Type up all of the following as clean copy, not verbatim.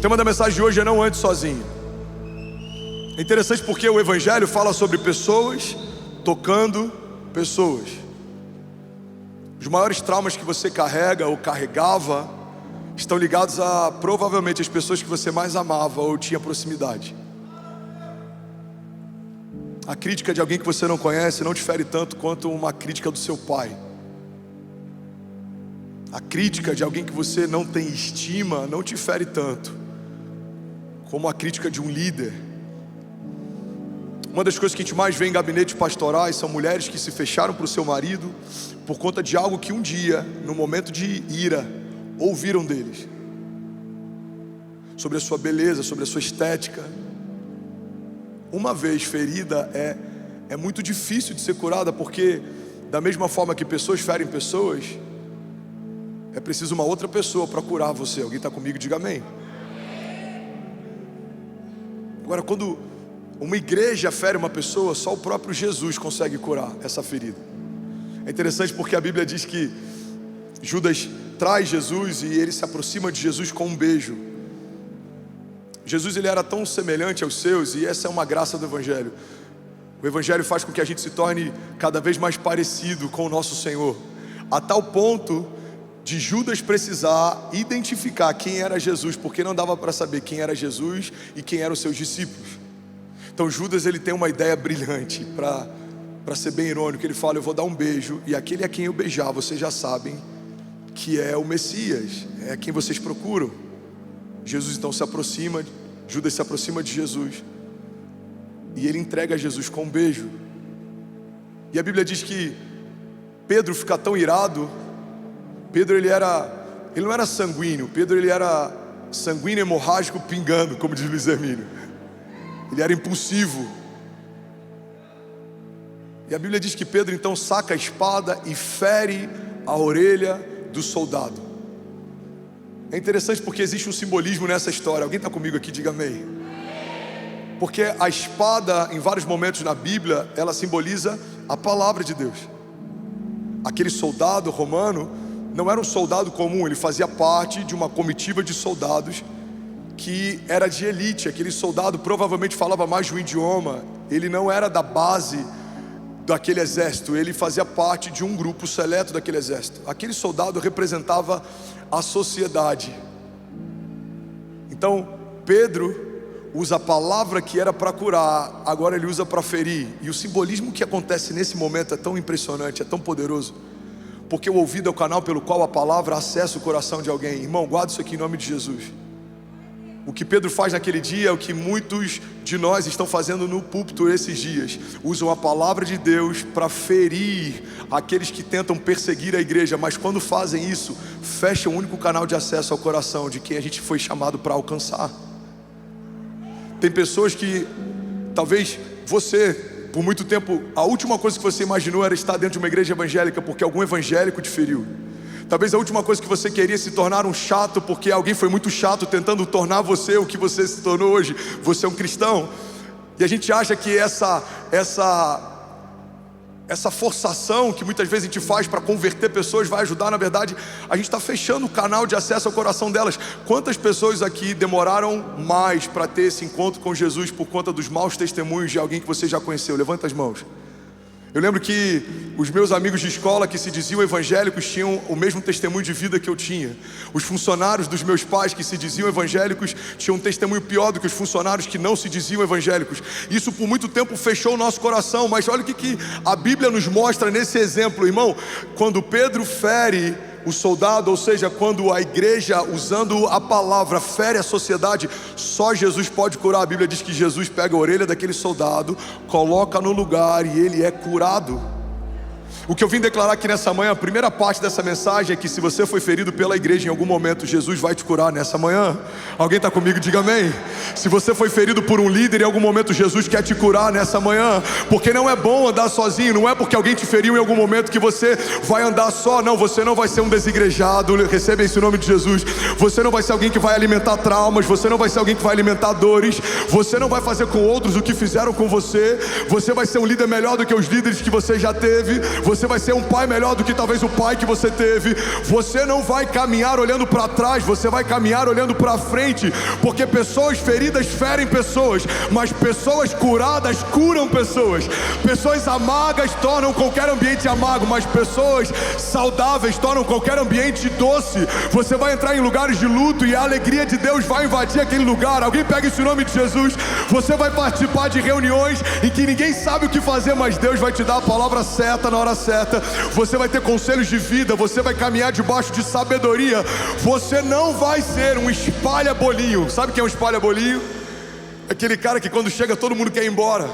tema da mensagem de hoje é não ande sozinho. É interessante porque o Evangelho fala sobre pessoas tocando pessoas. Os maiores traumas que você carrega ou carregava estão ligados a provavelmente as pessoas que você mais amava ou tinha proximidade. A crítica de alguém que você não conhece não te fere tanto quanto uma crítica do seu pai. A crítica de alguém que você não tem estima não te fere tanto como a crítica de um líder. Uma das coisas que a gente mais vê em gabinetes pastorais são mulheres que se fecharam para o seu marido por conta de algo que um dia, no momento de ira, ouviram deles. Sobre a sua beleza, sobre a sua estética. Uma vez ferida é muito difícil de ser curada, porque da mesma forma que pessoas ferem pessoas, é preciso uma outra pessoa para curar você. Alguém está comigo? Diga amém. Agora, quando uma igreja fere uma pessoa, só o próprio Jesus consegue curar essa ferida. É interessante porque a Bíblia diz que Judas traz Jesus e ele se aproxima de Jesus com um beijo. Jesus, ele era tão semelhante aos seus, e essa é uma graça do Evangelho. O Evangelho faz com que a gente se torne cada vez mais parecido com o nosso Senhor, a tal ponto de Judas precisar identificar quem era Jesus, porque não dava para saber quem era Jesus e quem eram os seus discípulos. Então Judas, ele tem uma ideia brilhante, para ser bem irônico. Ele fala: eu vou dar um beijo, e aquele a quem eu beijar, vocês já sabem que é o Messias, é quem vocês procuram. Jesus então se aproxima, Judas se aproxima de Jesus, e ele entrega a Jesus com um beijo. E a Bíblia diz que Pedro fica tão irado. Pedro, ele não era sanguíneo. Pedro, ele era sanguíneo hemorrágico pingando, como diz Luiz Hermínio. Ele era impulsivo. E a Bíblia diz que Pedro então saca a espada e fere a orelha do soldado. É interessante porque existe um simbolismo nessa história. Alguém está comigo aqui? Diga amém. Porque a espada, em vários momentos na Bíblia, ela simboliza a palavra de Deus. Aquele soldado romano não era um soldado comum, ele fazia parte de uma comitiva de soldados que era de elite. Aquele soldado provavelmente falava mais de um idioma, ele não era da base daquele exército, ele fazia parte de um grupo seleto daquele exército. Aquele soldado representava a sociedade. Então Pedro usa a palavra que era para curar, agora ele usa para ferir. E o simbolismo que acontece nesse momento é tão impressionante, é tão poderoso, porque o ouvido é o canal pelo qual a palavra acessa o coração de alguém. Irmão, guarda isso aqui em nome de Jesus. O que Pedro faz naquele dia é o que muitos de nós estão fazendo no púlpito esses dias. Usam a palavra de Deus para ferir aqueles que tentam perseguir a igreja, mas quando fazem isso, fecham o único canal de acesso ao coração de quem a gente foi chamado para alcançar. Tem pessoas que, talvez você, por muito tempo, a última coisa que você imaginou era estar dentro de uma igreja evangélica porque algum evangélico te feriu. Talvez a última coisa que você queria se tornar um chato porque alguém foi muito chato tentando tornar você o que você se tornou hoje. Você é um cristão. E a gente acha que essa forçação que muitas vezes a gente faz para converter pessoas vai ajudar. Na verdade, a gente está fechando o canal de acesso ao coração delas. Quantas pessoas aqui demoraram mais para ter esse encontro com Jesus por conta dos maus testemunhos de alguém que você já conheceu? Levanta as mãos. Eu lembro que os meus amigos de escola que se diziam evangélicos tinham o mesmo testemunho de vida que eu tinha. Os funcionários dos meus pais que se diziam evangélicos tinham um testemunho pior do que os funcionários que não se diziam evangélicos. Isso por muito tempo fechou o nosso coração. Mas olha o que a Bíblia nos mostra nesse exemplo, irmão. Quando Pedro fere o soldado, ou seja, quando a igreja, usando a palavra, fere a sociedade, só Jesus pode curar. A Bíblia diz que Jesus pega a orelha daquele soldado, coloca no lugar e ele é curado. O que eu vim declarar aqui nessa manhã, a primeira parte dessa mensagem é que se você foi ferido pela igreja em algum momento, Jesus vai te curar nessa manhã. Alguém está comigo? Diga amém. Se você foi ferido por um líder, em algum momento Jesus quer te curar nessa manhã. Porque não é bom andar sozinho. Não é porque alguém te feriu em algum momento que você vai andar só. Não, você não vai ser um desigrejado. Receba esse nome de Jesus. Você não vai ser alguém que vai alimentar traumas. Você não vai ser alguém que vai alimentar dores. Você não vai fazer com outros o que fizeram com você. Você vai ser um líder melhor do que os líderes que você já teve. Você vai ser um pai melhor do que talvez o pai que você teve. Você não vai caminhar olhando para trás, você vai caminhar olhando para frente, porque pessoas feridas ferem pessoas, mas pessoas curadas curam pessoas. Pessoas amargas tornam qualquer ambiente amargo, mas pessoas saudáveis tornam qualquer ambiente doce. Você vai entrar em lugares de luto e a alegria de Deus vai invadir aquele lugar. Alguém pega esse nome de Jesus. Você vai participar de reuniões em que ninguém sabe o que fazer, mas Deus vai te dar a palavra certa na hora certa. Você vai ter conselhos de vida, você vai caminhar debaixo de sabedoria. Você não vai ser um espalha-bolinho. Sabe quem é um espalha-bolinho? Aquele cara que quando chega todo mundo quer ir embora.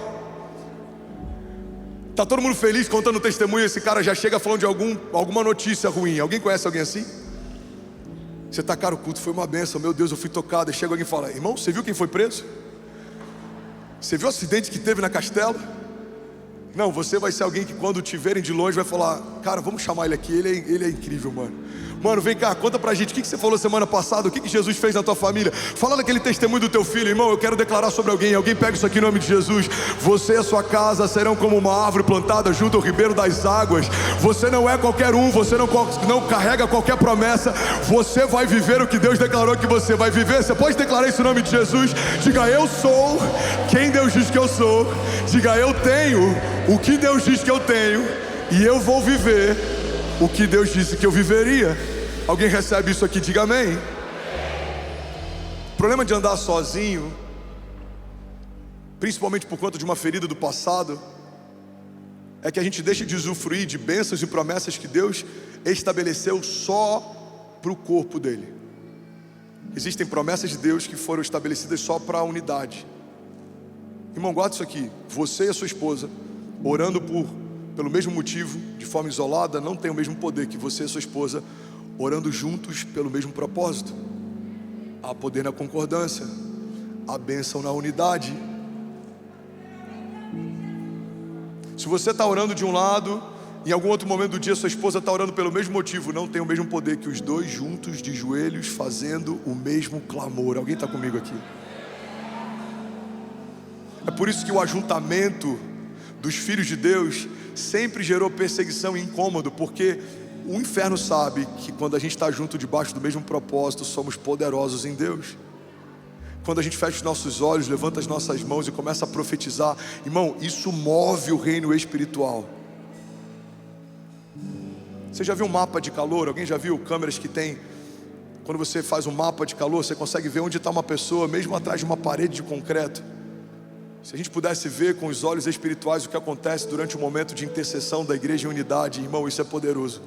Tá todo mundo feliz contando testemunho, esse cara já chega falando de alguma notícia ruim. Alguém conhece alguém assim? Você tá, cara, o culto foi uma bênção, meu Deus, eu fui tocado. Aí chega alguém e fala: irmão, você viu quem foi preso? Você viu o acidente que teve na Castela? Não, você vai ser alguém que quando te verem de longe vai falar: cara, vamos chamar ele aqui, ele é incrível, mano. Mano, vem cá, conta pra gente, o que você falou semana passada? O que Jesus fez na tua família? Fala daquele testemunho do teu filho. Irmão, eu quero declarar sobre alguém pega isso aqui em nome de Jesus. Você e a sua casa serão como uma árvore plantada junto ao ribeiro das águas. Você não é qualquer um, você não carrega qualquer promessa. Você vai viver o que Deus declarou que você vai viver. Você pode declarar isso em nome de Jesus? Diga: eu sou quem Deus diz que eu sou. Diga: eu tenho o que Deus diz que eu tenho, e eu vou viver o que Deus disse que eu viveria. Alguém recebe isso aqui? Diga amém. O problema de andar sozinho, principalmente por conta de uma ferida do passado, é que a gente deixa de usufruir de bênçãos e promessas que Deus estabeleceu só para o corpo dele. Existem promessas de Deus que foram estabelecidas só para a unidade. Irmão, guarda isso aqui. Você e a sua esposa, orando pelo mesmo motivo, de forma isolada, não tem o mesmo poder que você e a sua esposa orando juntos pelo mesmo propósito. Há poder na concordância, há bênção na unidade. Se você está orando de um lado, em algum outro momento do dia sua esposa está orando pelo mesmo motivo, não tem o mesmo poder que os dois juntos de joelhos fazendo o mesmo clamor. Alguém está comigo aqui? É por isso que o ajuntamento dos filhos de Deus sempre gerou perseguição e incômodo, porque o inferno sabe que quando a gente está junto debaixo do mesmo propósito, somos poderosos em Deus. Quando a gente fecha os nossos olhos, levanta as nossas mãos e começa a profetizar, irmão, isso move o reino espiritual. Você já viu um mapa de calor? Alguém já viu câmeras que tem? Quando você faz um mapa de calor, você consegue ver onde está uma pessoa, mesmo atrás de uma parede de concreto. Se a gente pudesse ver com os olhos espirituais o que acontece durante o momento de intercessão da igreja em unidade, irmão, isso é poderoso.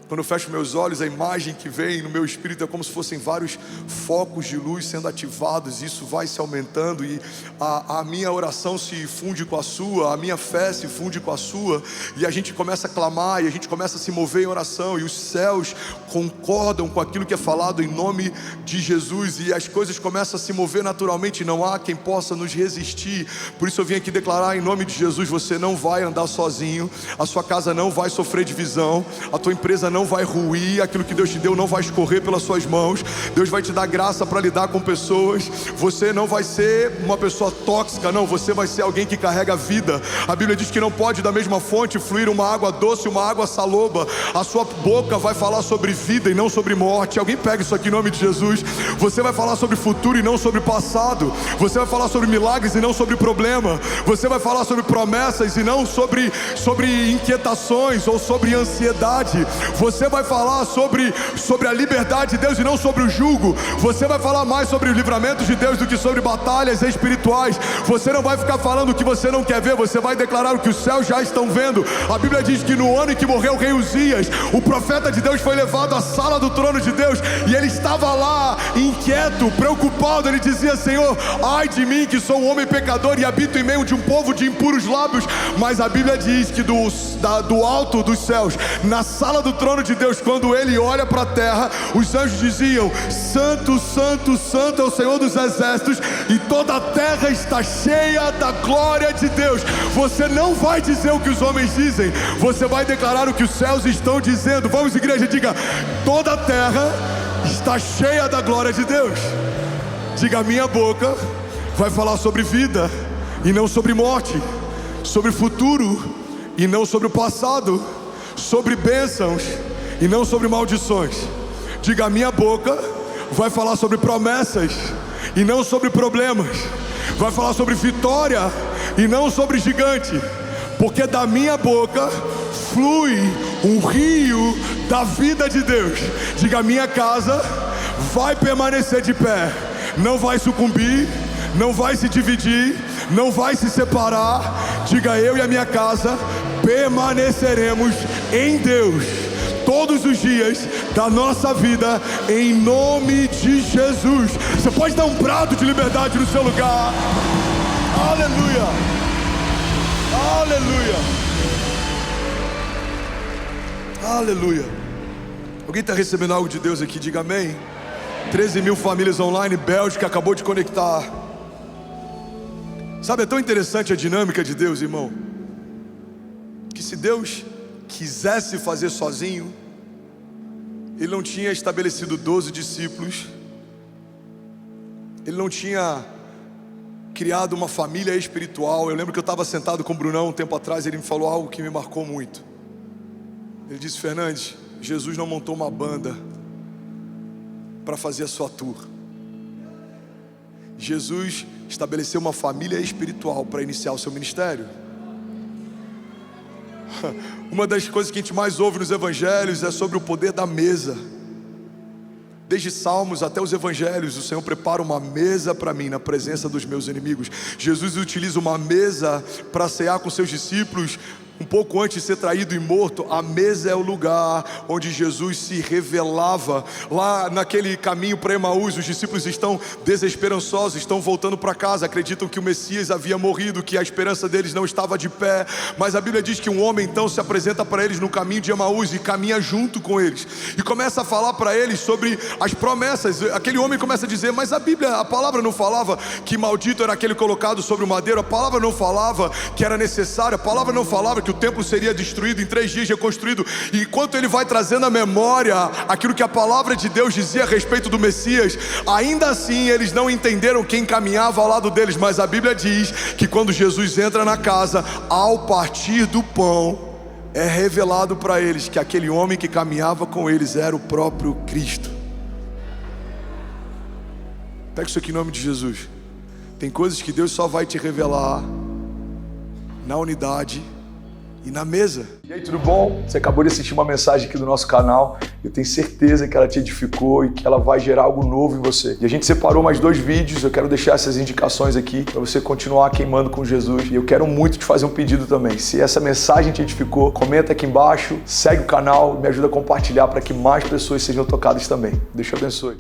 Quando eu fecho meus olhos, a imagem que vem no meu espírito é como se fossem vários focos de luz sendo ativados. Isso vai se aumentando e a minha oração se funde com a sua, a minha fé se funde com a sua, e a gente começa a clamar, e a gente começa a se mover em oração, e os céus concordam com aquilo que é falado em nome de Jesus, e as coisas começam a se mover naturalmente. Não há quem possa nos resistir. Por isso eu vim aqui declarar em nome de Jesus: você não vai andar sozinho, a sua casa não vai sofrer divisão, a tua empresa não vai ruir, aquilo que Deus te deu não vai escorrer pelas suas mãos. Deus vai te dar graça para lidar com pessoas. Você não vai ser uma pessoa tóxica, não, você vai ser alguém que carrega vida. A Bíblia diz que não pode da mesma fonte fluir uma água doce e uma água saloba. A sua boca vai falar sobre vida e não sobre morte. Alguém pega isso aqui em nome de Jesus. Você vai falar sobre futuro e não sobre passado. Você vai falar sobre milagres e não sobre problema. Você vai falar sobre promessas e não sobre inquietações ou sobre ansiedade. Você vai falar sobre a liberdade de Deus e não sobre o jugo. Você vai falar mais sobre os livramentos de Deus do que sobre batalhas espirituais. Você não vai ficar falando o que você não quer ver, você vai declarar o que os céus já estão vendo. A Bíblia diz que no ano em que morreu o rei Uzias, o profeta de Deus foi levado à sala do trono de Deus, e ele estava lá inquieto, preocupado. Ele dizia: Senhor, ai de mim que sou um homem pecador e habito em meio de um povo de impuros lábios. Mas a Bíblia diz que do alto dos céus, na sala do trono de Deus, quando ele olha para a terra, os anjos diziam: Santo, Santo, Santo é o Senhor dos exércitos, e toda a terra está cheia da glória de Deus. Você não vai dizer o que os homens dizem, você vai declarar o que os céus estão dizendo. Vamos, igreja, diga: toda a terra está cheia da glória de Deus. Diga: minha boca vai falar sobre vida e não sobre morte, sobre futuro e não sobre o passado, sobre bênçãos e não sobre maldições. Diga: a minha boca vai falar sobre promessas e não sobre problemas. Vai falar sobre vitória e não sobre gigante, porque da minha boca flui um rio da vida de Deus. Diga: a minha casa vai permanecer de pé, não vai sucumbir, não vai se dividir, não vai se separar. Diga: eu e a minha casa permaneceremos em Deus todos os dias da nossa vida, em nome de Jesus. Você pode dar um brado de liberdade no seu lugar. Aleluia, aleluia, aleluia. Alguém está recebendo algo de Deus aqui? Diga amém. 13 mil famílias online, Bélgica acabou de conectar. Sabe, é tão interessante a dinâmica de Deus, irmão, que se Deus quisesse fazer sozinho, Ele não tinha estabelecido 12 discípulos, Ele não tinha criado uma família espiritual. Eu lembro que eu estava sentado com o Brunão um tempo atrás, ele me falou algo que me marcou muito. Ele disse: Fernandes, Jesus não montou uma banda para fazer a sua tour. Jesus estabeleceu uma família espiritual para iniciar o seu ministério. Uma das coisas que a gente mais ouve nos evangelhos é sobre o poder da mesa. Desde Salmos até os evangelhos, o Senhor prepara uma mesa para mim na presença dos meus inimigos. Jesus utiliza uma mesa para cear com seus discípulos. Um pouco antes de ser traído e morto, a mesa é o lugar onde Jesus se revelava. Lá naquele caminho para Emaús, os discípulos estão desesperançosos, estão voltando para casa, acreditam que o Messias havia morrido, que a esperança deles não estava de pé. Mas a Bíblia diz que um homem então se apresenta para eles no caminho de Emaús e caminha junto com eles, e começa a falar para eles sobre as promessas. Aquele homem começa a dizer: mas a palavra não falava que maldito era aquele colocado sobre o madeiro, a palavra não falava que era necessário, a palavra não falava que o templo seria destruído, em 3 dias reconstruído. E enquanto ele vai trazendo à memória aquilo que a palavra de Deus dizia a respeito do Messias, ainda assim eles não entenderam quem caminhava ao lado deles. Mas a Bíblia diz que quando Jesus entra na casa, ao partir do pão, é revelado para eles que aquele homem que caminhava com eles era o próprio Cristo. Pega isso aqui em nome de Jesus. Tem coisas que Deus só vai te revelar na unidade e na mesa. E aí, tudo bom? Você acabou de assistir uma mensagem aqui do nosso canal. Eu tenho certeza que ela te edificou e que ela vai gerar algo novo em você. E a gente separou mais 2 vídeos. Eu quero deixar essas indicações aqui para você continuar queimando com Jesus. E eu quero muito te fazer um pedido também. Se essa mensagem te edificou, comenta aqui embaixo, segue o canal, me ajuda a compartilhar para que mais pessoas sejam tocadas também. Deus te abençoe.